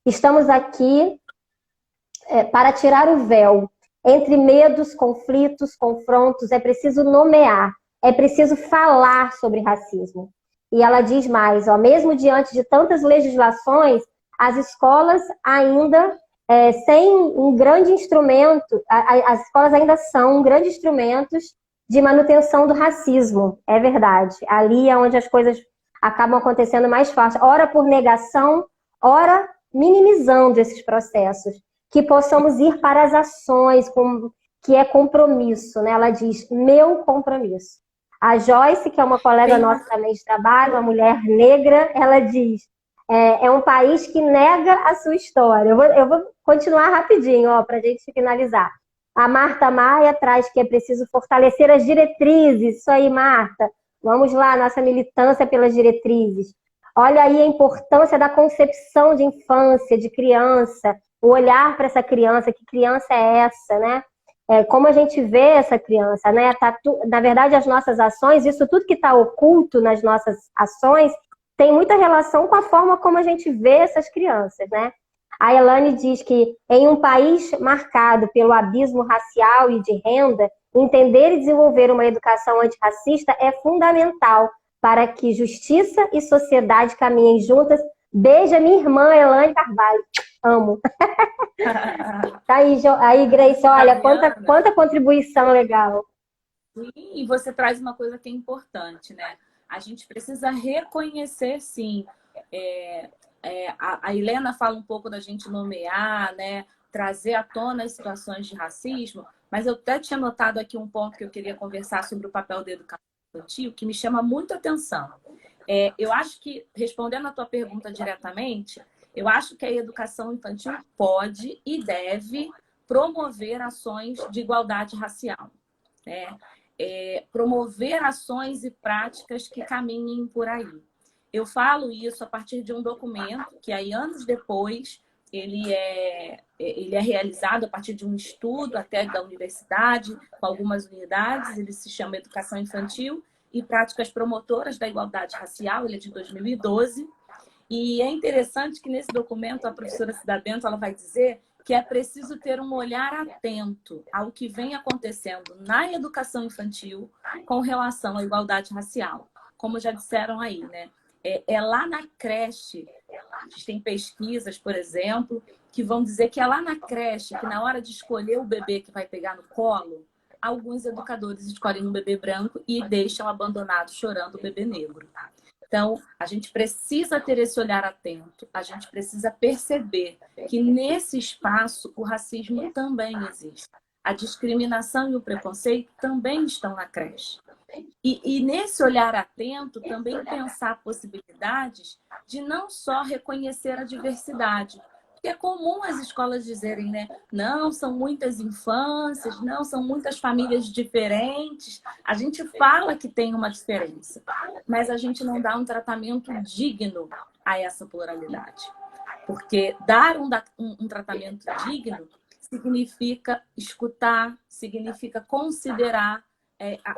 Estamos aqui para tirar o véu. Entre medos, conflitos, confrontos, é preciso nomear, é preciso falar sobre racismo. E ela diz mais, mesmo diante de tantas legislações, as escolas ainda sem um grande instrumento, as escolas ainda são um grande instrumento de manutenção do racismo, é verdade. Ali é onde as coisas acabam acontecendo mais fácil, ora por negação, ora minimizando esses processos, que possamos ir para as ações, que é compromisso, né? Ela diz, meu compromisso. A Joyce, que é uma colega nossa também de trabalho, uma mulher negra, ela diz, é um país que nega a sua história. Eu vou continuar rapidinho, para a gente finalizar. A Marta Maia traz que é preciso fortalecer as diretrizes. Isso aí, Marta. Vamos lá, nossa militância pelas diretrizes. Olha aí a importância da concepção de infância, de criança, o olhar para essa criança, que criança é essa, né? Como a gente vê essa criança, né? Na verdade, as nossas ações, isso tudo que está oculto nas nossas ações, tem muita relação com a forma como a gente vê essas crianças, né? A Elane diz que em um país marcado pelo abismo racial e de renda, entender e desenvolver uma educação antirracista é fundamental para que justiça e sociedade caminhem juntas. Beijo a minha irmã Elane Carvalho. Amo. Tá aí, aí, Grace, olha, Fabiana, quanta contribuição legal. e você traz uma coisa que é importante, né? A gente precisa reconhecer, sim. A Helena fala um pouco da gente nomear, né? Trazer à tona as situações de racismo, mas eu até tinha notado aqui um ponto que eu queria conversar sobre o papel da educação infantil, que me chama muito atenção. Eu acho que, respondendo a tua pergunta diretamente, eu acho que a educação infantil pode e deve promover ações de igualdade racial, né? Promover ações e práticas que caminhem por aí. Eu falo isso a partir de um documento que aí anos depois ele é realizado a partir de um estudo até da universidade, com algumas unidades, ele se chama Educação Infantil e Práticas Promotoras da Igualdade Racial, ele é de 2012. E é interessante que nesse documento a professora Cida Bento ela vai dizer que é preciso ter um olhar atento ao que vem acontecendo na educação infantil com relação à igualdade racial. Como já disseram aí, né? É lá na creche, a gente tem pesquisas, por exemplo, que vão dizer que é lá na creche que na hora de escolher o bebê que vai pegar no colo, alguns educadores escolhem um bebê branco e deixam abandonado chorando o bebê negro. Então, a gente precisa ter esse olhar atento, a gente precisa perceber que nesse espaço o racismo também existe. A discriminação e o preconceito também estão na creche. E nesse olhar atento, também pensar possibilidades de não só reconhecer a diversidade. Porque é comum as escolas dizerem, né? Não, são muitas infâncias, não, são muitas famílias diferentes. A gente fala que tem uma diferença, mas a gente não dá um tratamento digno a essa pluralidade. Porque dar um tratamento digno significa escutar, significa considerar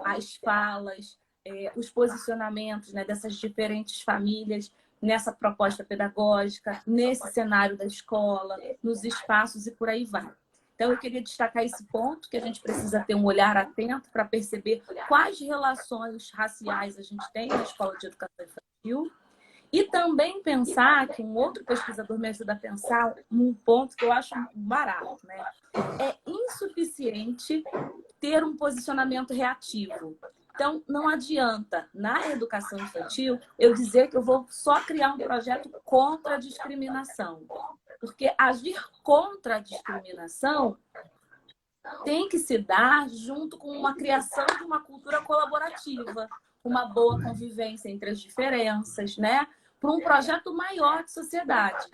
as falas, os posicionamentos, né, dessas diferentes famílias nessa proposta pedagógica, nesse cenário da escola, nos espaços e por aí vai. Então, eu queria destacar esse ponto, que a gente precisa ter um olhar atento para perceber quais relações raciais a gente tem na escola de educação infantil. E também pensar, que um outro pesquisador me ajuda a pensar, num ponto que eu acho barato, né? É insuficiente ter um posicionamento reativo. Então, não adianta, na educação infantil, eu dizer que eu vou só criar um projeto contra a discriminação. Porque agir contra a discriminação tem que se dar junto com uma criação de uma cultura colaborativa, uma boa convivência entre as diferenças, né? Para um projeto maior de sociedade.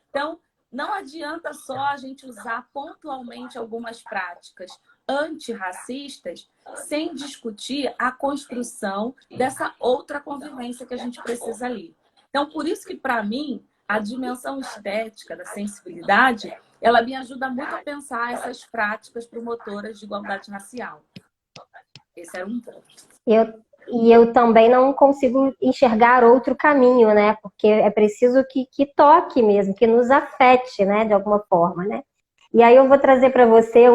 Então, não adianta só a gente usar pontualmente algumas práticas antirracistas sem discutir a construção dessa outra convivência que a gente precisa ali. Então, por isso que, para mim, a dimensão estética da sensibilidade, ela me ajuda muito a pensar essas práticas promotoras de igualdade racial. Esse era um ponto. Eu também não consigo enxergar outro caminho, né? Porque é preciso que toque mesmo, que nos afete, né? De alguma forma, né? E aí eu vou trazer para você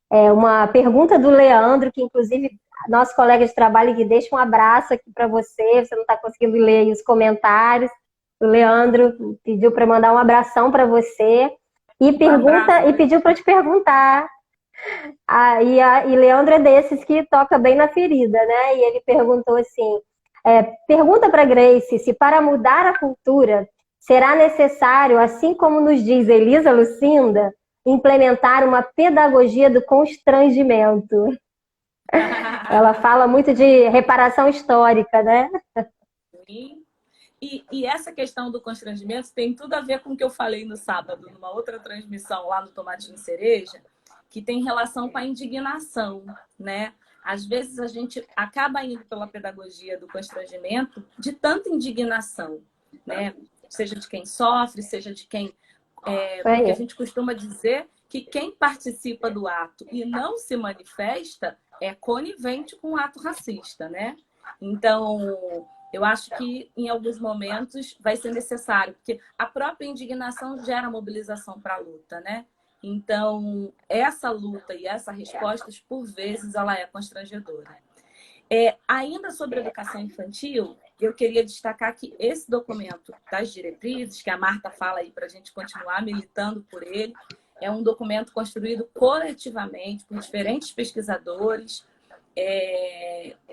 uma pergunta do Leandro, que inclusive nosso colega de trabalho, que deixa um abraço aqui para você. Você não está conseguindo ler aí os comentários. O Leandro pediu para mandar um abração para você e pediu para te perguntar. E Leandro é desses que toca bem na ferida, né? E ele perguntou assim: pergunta para Grace se para mudar a cultura será necessário, assim como nos diz Elisa Lucinda, implementar uma pedagogia do constrangimento. Ela fala muito de reparação histórica, né? Sim. E essa questão do constrangimento tem tudo a ver com o que eu falei no sábado, numa outra transmissão lá no Tomatinho Cereja, que tem relação com a indignação, né? Às vezes a gente acaba indo pela pedagogia do constrangimento de tanta indignação, né? Seja de quem sofre, seja de quem... porque a gente costuma dizer que quem participa do ato e não se manifesta é conivente com o ato racista, né? Então, eu acho que em alguns momentos vai ser necessário, porque a própria indignação gera mobilização para a luta, né? Então, essa luta e essa resposta, por vezes, ela é constrangedora. Ainda sobre educação infantil, eu queria destacar que esse documento das diretrizes, que a Marta fala aí para a gente continuar militando por ele, é um documento construído coletivamente por diferentes pesquisadores,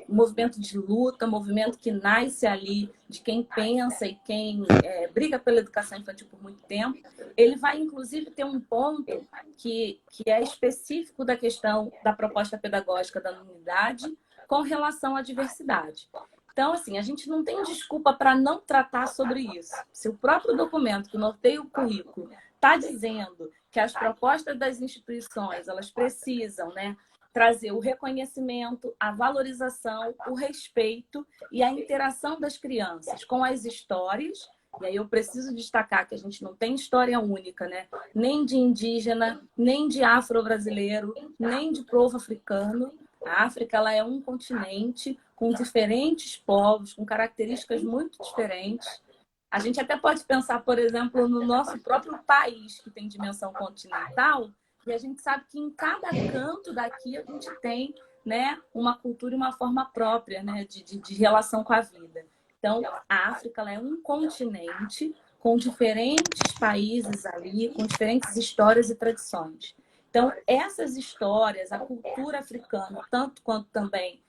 movimento de luta, movimento que nasce ali de quem pensa e quem briga pela educação infantil por muito tempo. Ele vai, inclusive, ter um ponto que é específico da questão da proposta pedagógica da unidade com relação à diversidade. Então, assim, a gente não tem desculpa para não tratar sobre isso. Se o próprio documento que norteia o currículo está dizendo que as propostas das instituições elas precisam, né, trazer o reconhecimento, a valorização, o respeito e a interação das crianças com as histórias. E aí eu preciso destacar que a gente não tem história única, né? Nem de indígena, nem de afro-brasileiro, nem de povo africano. A África ela é um continente com diferentes povos, com características muito diferentes. A gente até pode pensar, por exemplo, no nosso próprio país, que tem dimensão continental, e a gente sabe que em cada canto daqui a gente tem, né, uma cultura e uma forma própria, né, de relação com a vida. Então, a África ela é um continente com diferentes países ali, com diferentes histórias e tradições. Então, essas histórias, a cultura africana, tanto quanto também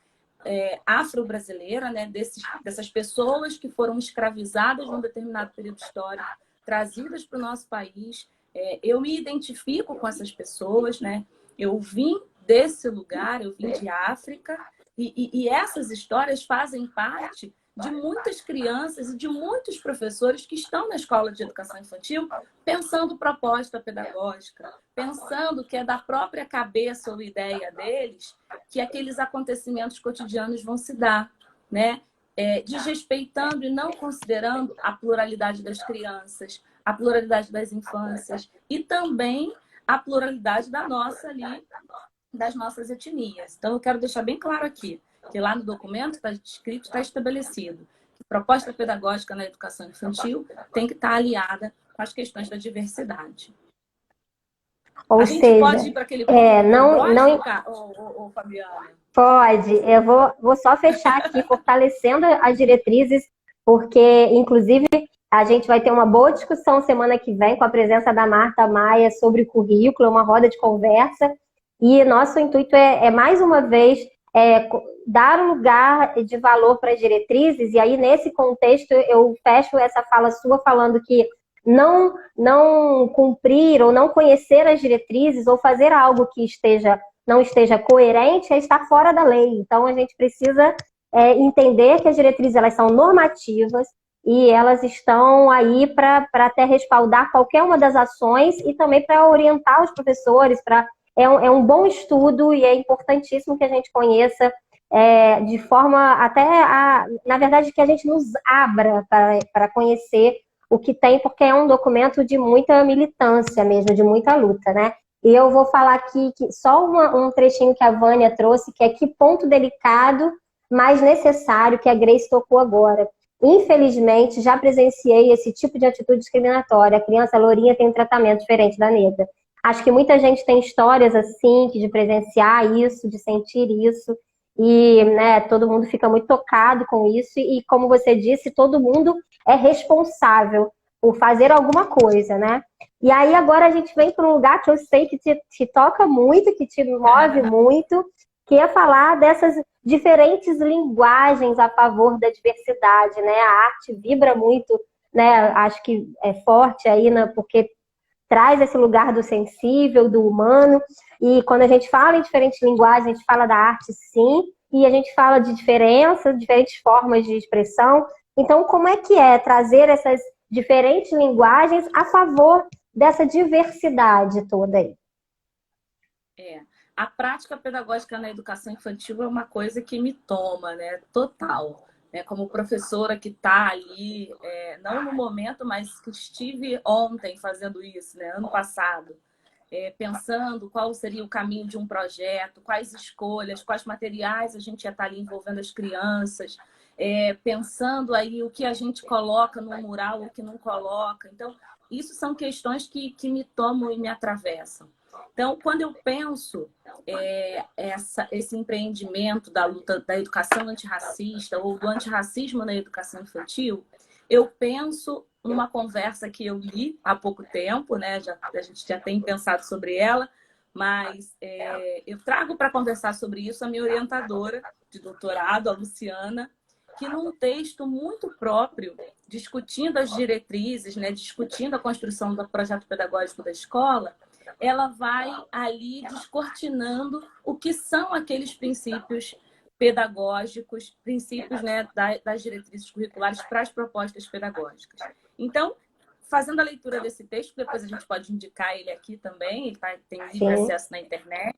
afro-brasileira, né, dessas pessoas que foram escravizadas num determinado período histórico, trazidas para o nosso país. Eu me identifico com essas pessoas, né? Eu vim desse lugar, eu vim de África, e essas histórias fazem parte de muitas crianças e de muitos professores que estão na escola de educação infantil pensando proposta pedagógica, pensando que é da própria cabeça ou ideia deles que aqueles acontecimentos cotidianos vão se dar, né? Desrespeitando e não considerando a pluralidade das crianças, a pluralidade das infâncias e também a pluralidade da nossa ali, das nossas etnias. Então, eu quero deixar bem claro aqui que lá no documento está escrito, está estabelecido que a proposta pedagógica na educação infantil tem que estar aliada com as questões da diversidade. Ou a gente seja, pode ir para aquele ponto não, Fabiana? pode. Eu vou só fechar aqui, fortalecendo as diretrizes, porque, inclusive, a gente vai ter uma boa discussão semana que vem com a presença da Marta Maia sobre o currículo, uma roda de conversa. E nosso intuito mais uma vez, dar um lugar de valor para as diretrizes. E aí, nesse contexto, eu fecho essa fala sua falando que não cumprir ou não conhecer as diretrizes ou fazer algo que não esteja coerente é estar fora da lei. Então, a gente precisa entender que as diretrizes elas são normativas e elas estão aí para até respaldar qualquer uma das ações e também para orientar os professores. É um bom estudo e é importantíssimo que a gente conheça de forma até, na verdade, que a gente nos abra para conhecer o que tem, porque é um documento de muita militância mesmo, de muita luta, né? E eu vou falar aqui que só um trechinho que a Vânia trouxe, que é que ponto delicado, mas necessário, que a Grace tocou agora. Infelizmente, já presenciei esse tipo de atitude discriminatória. A criança lourinha tem um tratamento diferente da negra. Acho que muita gente tem histórias assim, de presenciar isso, de sentir isso, e né, todo mundo fica muito tocado com isso, e como você disse, todo mundo é responsável por fazer alguma coisa, né? E aí agora a gente vem para um lugar que eu sei que te toca muito, que te move muito, que é falar dessas diferentes linguagens a favor da diversidade, né? A arte vibra muito, né? Acho que é forte aí, né? Porque traz esse lugar do sensível, do humano, e quando a gente fala em diferentes linguagens, a gente fala da arte sim, e a gente fala de diferença, diferentes formas de expressão. Então, como é que é trazer essas diferentes linguagens a favor dessa diversidade toda aí? A prática pedagógica na educação infantil é uma coisa que me toma, né? Total. Como professora que está ali, não no momento, mas que estive ontem fazendo isso, né? Ano passado, pensando qual seria o caminho de um projeto, quais escolhas, quais materiais a gente ia estar ali envolvendo as crianças, pensando aí o que a gente coloca no mural, o que não coloca. Então, isso são questões que me tomam e me atravessam. Então, quando eu penso esse empreendimento da luta da educação antirracista ou do antirracismo na educação infantil, eu penso numa conversa que eu li há pouco tempo, né? A gente já tem pensado sobre ela, mas eu trago para conversar sobre isso a minha orientadora de doutorado, a Luciana, que num texto muito próprio, discutindo as diretrizes, né, discutindo a construção do projeto pedagógico da escola, ela vai ali descortinando o que são aqueles princípios pedagógicos, princípios, né, das diretrizes curriculares para as propostas pedagógicas. Então, fazendo a leitura desse texto, depois a gente pode indicar ele aqui também, ele tem livre acesso na internet.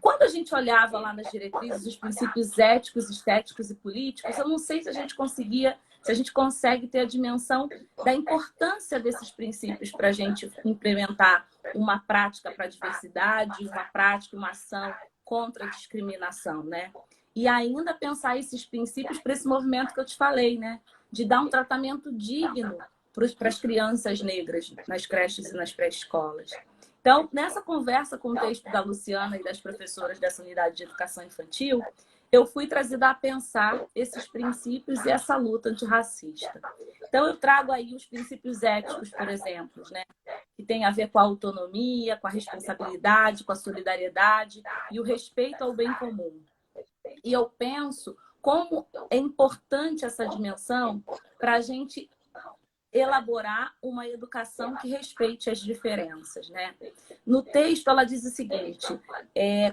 Quando a gente olhava lá nas diretrizes os princípios éticos, estéticos e políticos, eu não sei se a gente consegue ter a dimensão da importância desses princípios para a gente implementar uma prática para a diversidade, uma prática, uma ação contra a discriminação, né? E ainda pensar esses princípios para esse movimento que eu te falei, né? De dar um tratamento digno para as crianças negras nas creches e nas pré-escolas. Então, nessa conversa com o texto da Luciana e das professoras dessa unidade de educação infantil, eu fui trazida a pensar esses princípios e essa luta antirracista. Então, eu trago aí os princípios éticos, por exemplo, né? Que tem a ver com a autonomia, com a responsabilidade, com a solidariedade e o respeito ao bem comum. E eu penso como é importante essa dimensão para a gente elaborar uma educação que respeite as diferenças, né? No texto, ela diz o seguinte,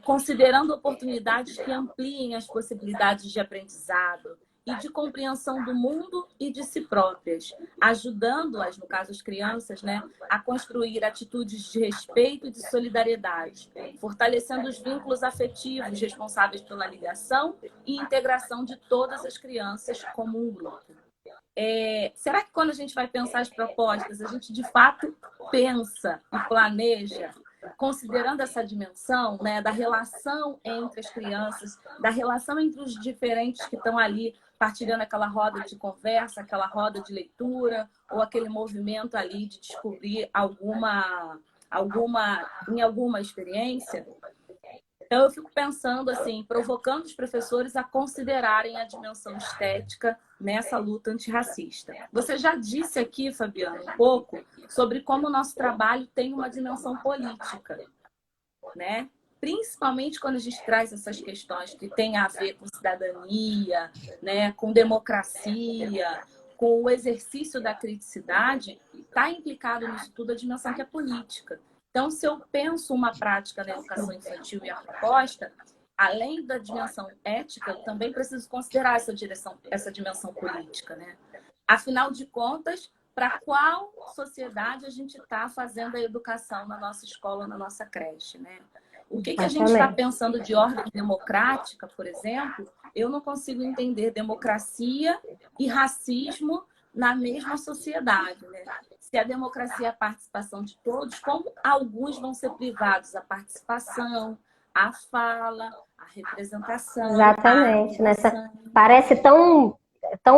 considerando oportunidades que ampliem as possibilidades de aprendizado e de compreensão do mundo e de si próprias, ajudando-as, no caso as crianças, né, a construir atitudes de respeito e de solidariedade, fortalecendo os vínculos afetivos responsáveis pela ligação e integração de todas as crianças como um grupo. Será que quando a gente vai pensar as propostas, a gente de fato pensa e planeja, considerando essa dimensão, né, da relação entre as crianças, da relação entre os diferentes que estão ali partilhando aquela roda de conversa, aquela roda de leitura, ou aquele movimento ali de descobrir em alguma experiência? Então, eu fico pensando, assim, provocando os professores a considerarem a dimensão estética nessa luta antirracista. Você já disse aqui, Fabiana, um pouco sobre como o nosso trabalho tem uma dimensão política, né? Principalmente quando a gente traz essas questões que têm a ver com cidadania, né? Com democracia, com o exercício da criticidade, está implicado nisso tudo a dimensão que é política. Então, se eu penso uma prática na educação infantil e a proposta, além da dimensão ética, eu também preciso considerar essa dimensão política, né? Afinal de contas, para qual sociedade a gente está fazendo a educação na nossa escola, na nossa creche, né? O que a gente está pensando de ordem democrática, por exemplo, eu não consigo entender democracia e racismo na mesma sociedade, né? Se a democracia é a participação de todos, como alguns vão ser privados a participação, a fala, a representação. Exatamente. Parece tão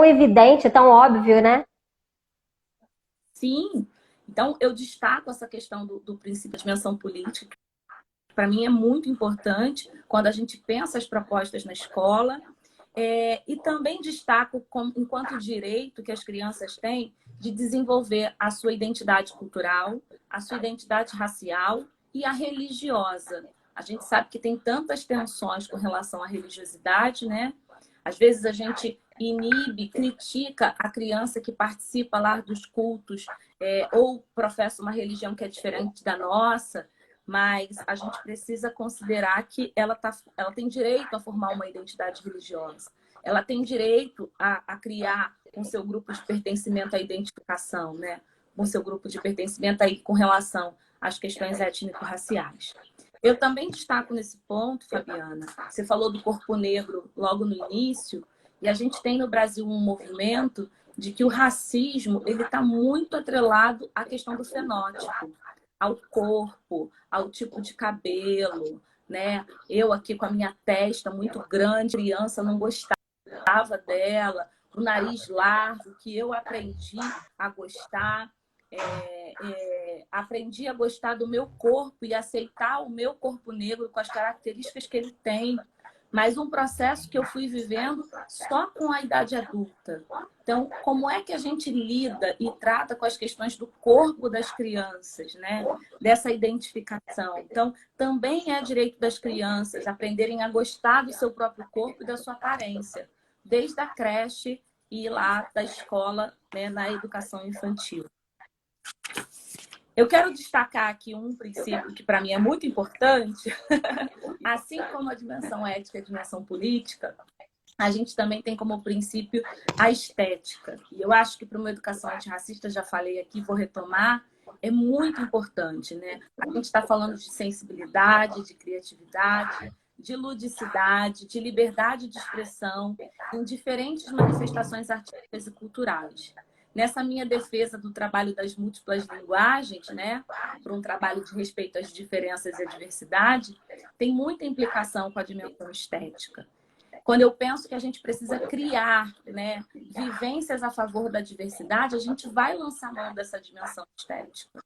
evidente, tão óbvio, né? Sim. Então, eu destaco essa questão do princípio de dimensão política. Para mim é muito importante quando a gente pensa as propostas na escola. E também destaco, enquanto direito que as crianças têm, de desenvolver a sua identidade cultural, a sua identidade racial e a religiosa. A gente sabe que tem tantas tensões com relação à religiosidade, né? Às vezes a gente inibe, critica a criança que participa lá dos cultos ou professa uma religião que é diferente da nossa, mas a gente precisa considerar que ela tem direito a formar uma identidade religiosa. Ela tem direito a criar com seu grupo de pertencimento à identificação, né? Com seu grupo de pertencimento aí com relação às questões étnico-raciais. Eu também destaco nesse ponto, Fabiana, você falou do corpo negro logo no início, e a gente tem no Brasil um movimento de que o racismo ele está muito atrelado à questão do fenótipo, ao corpo, ao tipo de cabelo, né? Eu aqui com a minha testa muito grande, criança, não gostava dela, o nariz largo, que eu aprendi a gostar. aprendi a gostar do meu corpo e aceitar o meu corpo negro com as características que ele tem, mas um processo que eu fui vivendo só com a idade adulta. Então, como é que a gente lida e trata com as questões do corpo das crianças, né? Dessa identificação. Então, também é direito das crianças aprenderem a gostar do seu próprio corpo e da sua aparência, desde a creche e lá da escola, né, na educação infantil. Eu quero destacar aqui um princípio que para mim é muito importante, assim como a dimensão ética e a dimensão política, a gente também tem como princípio a estética. E eu acho que para uma educação antirracista, já falei aqui, vou retomar, é muito importante, né? A gente está falando de sensibilidade, de criatividade, de ludicidade, de liberdade de expressão em diferentes manifestações artísticas e culturais. Nessa minha defesa do trabalho das múltiplas linguagens, né, para um trabalho de respeito às diferenças e à diversidade, tem muita implicação com a dimensão estética. Quando eu penso que a gente precisa criar, né, vivências a favor da diversidade, a gente vai lançar mão dessa dimensão estética.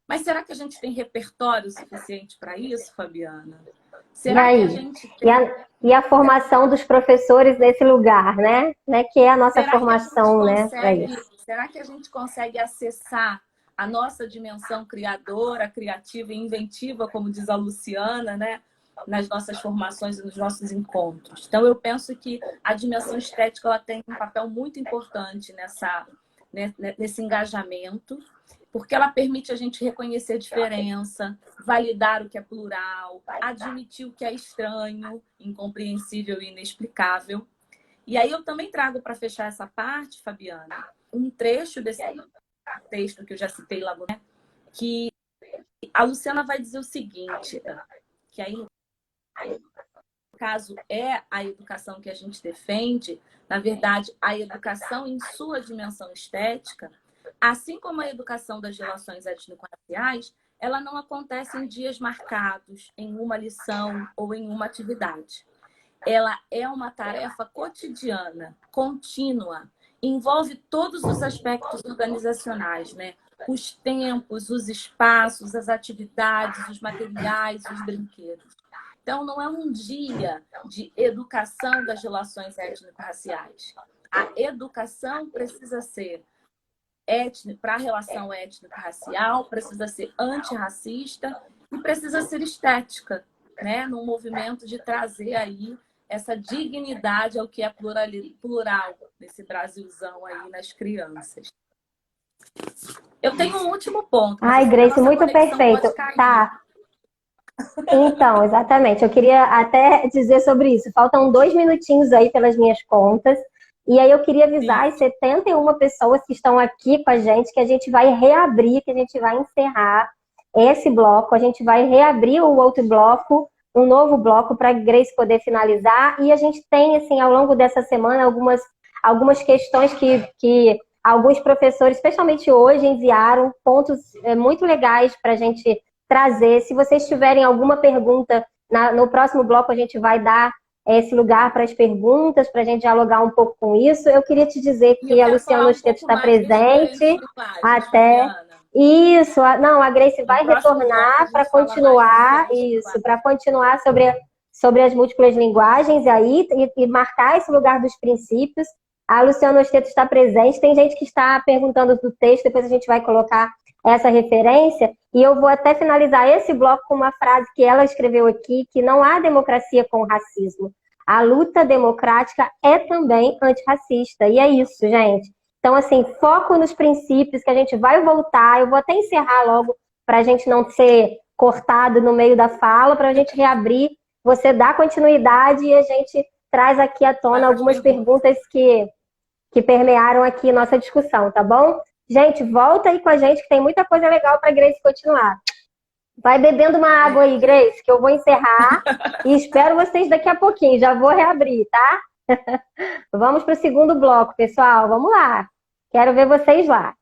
Mas será que a gente tem repertório suficiente para isso, Fabiana? Será que a gente tem... E a formação dos professores nesse lugar, né? Que é a nossa formação, né? Será que a gente consegue acessar a nossa dimensão criadora, criativa e inventiva, como diz a Luciana, né? Nas nossas formações e nos nossos encontros? Então, eu penso que a dimensão estética ela tem um papel muito importante nesse engajamento, porque ela permite a gente reconhecer a diferença, validar o que é plural, admitir o que é estranho, incompreensível e inexplicável. E aí eu também trago para fechar essa parte, Fabiana, um trecho desse texto que eu já citei lá, né? Que a Luciana vai dizer o seguinte, que aí no caso é a educação que a gente defende, na verdade, a educação em sua dimensão estética, assim como a educação das relações étnico-raciais, ela não acontece em dias marcados, em uma lição ou em uma atividade. Ela é uma tarefa cotidiana, contínua, envolve todos os aspectos organizacionais, né? Os tempos, os espaços, as atividades, os materiais, os brinquedos. Então, não é um dia de educação das relações étnico-raciais. A educação precisa ser para a relação étnico-racial, precisa ser antirracista e precisa ser estética, né? Num movimento de trazer aí essa dignidade ao que é plural nesse Brasilzão aí nas crianças. Eu tenho um último ponto. Ai, Grace, muito perfeito. Tá. Então, exatamente. Eu queria até dizer sobre isso. Faltam 2 minutinhos aí pelas minhas contas. E aí eu queria avisar as 71 pessoas que estão aqui com a gente que a gente vai reabrir, que a gente vai encerrar esse bloco. A gente vai reabrir o outro bloco, um novo bloco para a Grace poder finalizar. E a gente tem, assim, ao longo dessa semana, algumas questões que alguns professores, especialmente hoje, enviaram pontos muito legais para a gente trazer. Se vocês tiverem alguma pergunta, no próximo bloco a gente vai dar esse lugar para as perguntas, para a gente dialogar um pouco com isso. Eu queria te dizer que a Luciana Osteto está presente até... Isso, não, a Grace vai retornar para continuar para continuar sobre as múltiplas linguagens aí e marcar esse lugar dos princípios. A Luciana Osteto está presente, tem gente que está perguntando do texto, depois a gente vai colocar essa referência, e eu vou até finalizar esse bloco com uma frase que ela escreveu aqui, que não há democracia com racismo. A luta democrática é também antirracista, e é isso, gente. Então, assim, foco nos princípios que a gente vai voltar, eu vou até encerrar logo, para a gente não ser cortado no meio da fala, para a gente reabrir, você dá continuidade e a gente traz aqui à tona algumas perguntas que permearam aqui nossa discussão, tá bom? Gente, volta aí com a gente que tem muita coisa legal para a Grace continuar. Vai bebendo uma água aí, Grace, que eu vou encerrar e espero vocês daqui a pouquinho. Já vou reabrir, tá? Vamos para o segundo bloco, pessoal. Vamos lá. Quero ver vocês lá.